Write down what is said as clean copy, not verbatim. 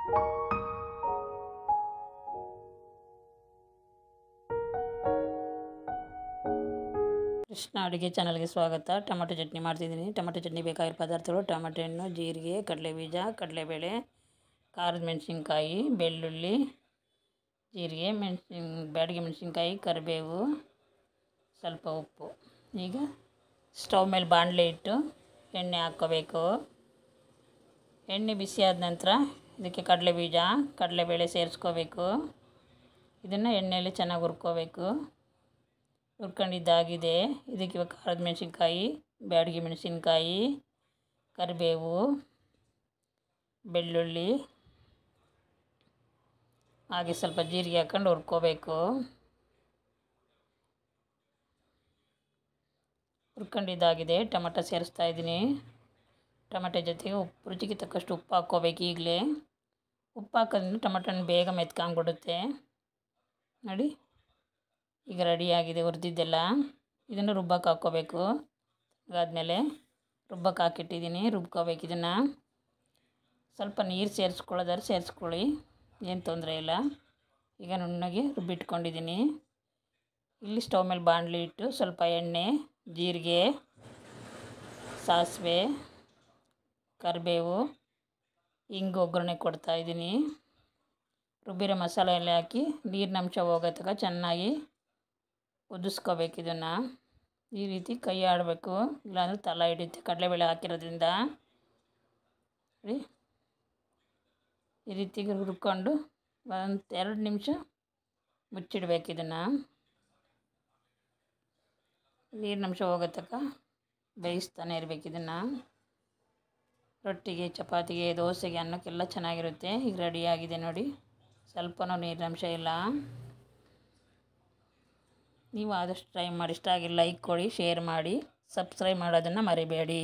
ಕೃಷ್ಣ ಅಡುಗೆ ಚಾನಲ್ಗೆ ಸ್ವಾಗತ. ಟೊಮೆಟೊ ಚಟ್ನಿ ಮಾಡ್ತಿದ್ದೀನಿ. ಟೊಮೆಟೊ ಚಟ್ನಿ ಬೇಕಾಗಿರೋ ಪದಾರ್ಥಗಳು: ಟೊಮೆಟೊ ಹಣ್ಣು, ಜೀರಿಗೆ, ಕಡಲೆಬೀಜ, ಕಡಲೆಬೇಳೆ, ಖಾರದ ಮೆಣಸಿನ್ಕಾಯಿ, ಬೆಳ್ಳುಳ್ಳಿ, ಜೀರಿಗೆ, ಬ್ಯಾಡಗಿ ಮೆಣಸಿನ್ಕಾಯಿ, ಕರಿಬೇವು, ಸ್ವಲ್ಪ ಉಪ್ಪು. ಈಗ ಸ್ಟವ್ ಮೇಲೆ ಬಾಣಲೆ ಇಟ್ಟು ಎಣ್ಣೆ ಹಾಕ್ಕೋಬೇಕು. ಎಣ್ಣೆ ಬಿಸಿ ಆದ ನಂತರ ಇದಕ್ಕೆ ಕಡಲೆಬೀಜ, ಕಡಲೆಬೇಳೆ ಸೇರಿಸ್ಕೋಬೇಕು. ಇದನ್ನು ಎಣ್ಣೆಯಲ್ಲಿ ಚೆನ್ನಾಗಿ ಹುರ್ಕೋಬೇಕು. ಹುರ್ಕೊಂಡಿದ್ದಾಗಿದೆ. ಇದಕ್ಕೆ ಇವಾಗ ಖಾರದ ಮೆಣಸಿನ್ಕಾಯಿ, ಬ್ಯಾಡಗಿ ಮೆಣಸಿನ್ಕಾಯಿ, ಕರಿಬೇವು, ಬೆಳ್ಳುಳ್ಳಿ ಹಾಗೆ ಸ್ವಲ್ಪ ಜೀರಿಗೆ ಹಾಕ್ಕೊಂಡು ಹುರ್ಕೋಬೇಕು. ಹುರ್ಕೊಂಡಿದ್ದಾಗಿದೆ. ಟೊಮೆಟೊ ಸೇರಿಸ್ತಾ ಇದ್ದೀನಿ. ಟೊಮೆಟೊ ಜೊತೆಗೆ ರುಚಿಗೆ ತಕ್ಕಷ್ಟು ಉಪ್ಪು ಹಾಕ್ಕೋಬೇಕು. ಈಗಲೇ ಉಪ್ಪು ಹಾಕೋದ್ರಿಂದ ಟೊಮೆಟೊ ಬೇಗ ಮೆತ್ಕೊಂಡ್ಬಿಡುತ್ತೆ. ನೋಡಿ, ಈಗ ರೆಡಿಯಾಗಿದೆ ಹುರಿದಿದ್ದೆಲ್ಲ. ಇದನ್ನು ರುಬ್ಬಕ್ಕೆ ಹಾಕ್ಕೋಬೇಕು. ಅದಾದಮೇಲೆ ರುಬ್ಬಕ್ಕೆ ಹಾಕಿಟ್ಟಿದ್ದೀನಿ. ರುಬ್ಕೋಬೇಕು. ಇದನ್ನು ಸ್ವಲ್ಪ ನೀರು ಸೇರಿಸ್ಕೊಳ್ಳೋದಾದ್ರೆ ಸೇರಿಸ್ಕೊಳ್ಳಿ, ಏನು ತೊಂದರೆ ಇಲ್ಲ. ಈಗ ನುಣ್ಣಗೆ ರುಬ್ಬಿಟ್ಕೊಂಡಿದ್ದೀನಿ. ಇಲ್ಲಿ ಸ್ಟವ್ ಮೇಲೆ ಬಾಣಲಿ ಇಟ್ಟು ಸ್ವಲ್ಪ ಎಣ್ಣೆ, ಜೀರಿಗೆ, ಸಾಸಿವೆ, ಕರಿಬೇವು, ಹಿಂಗು ಒಗ್ಗರಣೆ ಕೊಡ್ತಾಯಿದ್ದೀನಿ. ರುಬ್ಬಿರೋ ಮಸಾಲೆ ಎಲ್ಲ ಹಾಕಿ ನೀರಿನ ಅಂಶ ಹೋಗೋ ತನಕ ಚೆನ್ನಾಗಿ ಕುದಿಸ್ಕೋಬೇಕು. ಇದನ್ನು ಈ ರೀತಿ ಕೈ ಆಡಬೇಕು, ಇಲ್ಲಾಂದರೆ ತಳ ಹಿಡಿಯುತ್ತೆ ಕಡಲೆಬೇಳೆ ಹಾಕಿರೋದ್ರಿಂದ. ಈ ರೀತಿ ಹುರ್ಕೊಂಡು ಒಂದು 2 ನಿಮಿಷ ಮುಚ್ಚಿಡ್ಬೇಕು. ಇದನ್ನು ನೀರಿನ ಅಂಶ ಹೋಗೋ ತನಕ ಬೇಯಿಸ್ತಾನೆ ಇರಬೇಕು. ಇದನ್ನು ರೊಟ್ಟಿಗೆ, ಚಪಾತಿಗೆ, ದೋಸೆಗೆ, ಅನ್ನಕ್ಕೆಲ್ಲ ಚೆನ್ನಾಗಿರುತ್ತೆ. ಈಗ ರೆಡಿಯಾಗಿದೆ ನೋಡಿ, ಸ್ವಲ್ಪನೂ ನೀರಿನ ಅಂಶ ಇಲ್ಲ. ನೀವು ಆದಷ್ಟು ಟ್ರೈ ಮಾಡಿ. ಇಷ್ಟ ಆಗಿ ಲೈಕ್ ಕೊಡಿ, ಶೇರ್ ಮಾಡಿ, ಸಬ್ಸ್ಕ್ರೈಬ್ ಮಾಡೋದನ್ನು ಮರಿಬೇಡಿ.